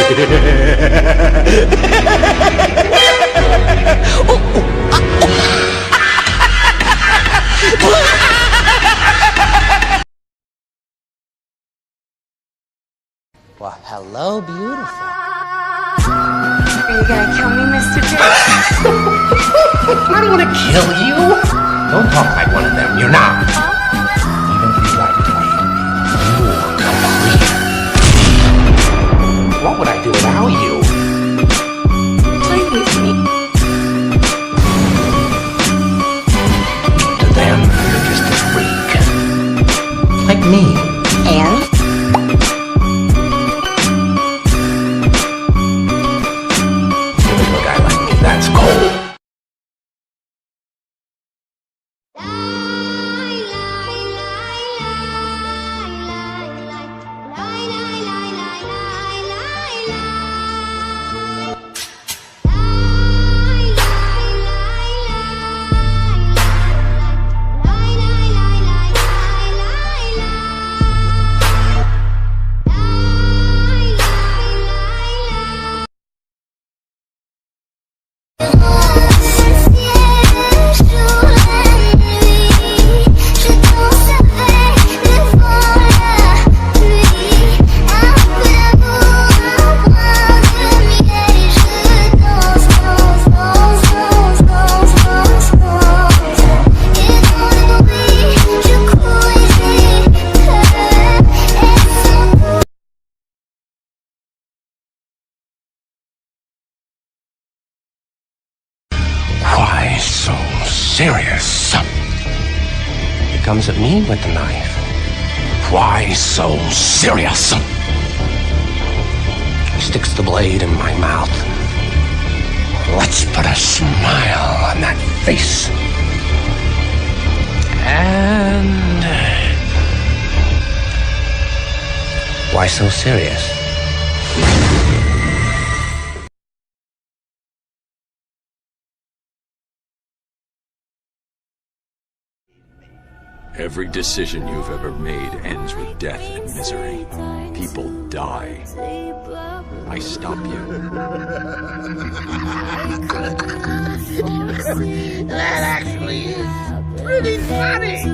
Well, hello, beautiful. Are you gonna kill me, Mr. J? I don't want to kill you. Don't talk like one of them. You're not. Even if you liked me, you're complete. What would I do without you? Play with me. To them, you're just a freak. Like me. And? Even a guy like me, that's cold. Why so serious? He comes at me with the knife. Why so serious? He sticks the blade in my mouth. Let's put a smile on that face. And... why so serious? Every decision you've ever made ends with death and misery. People die. I stop you. That actually is pretty funny.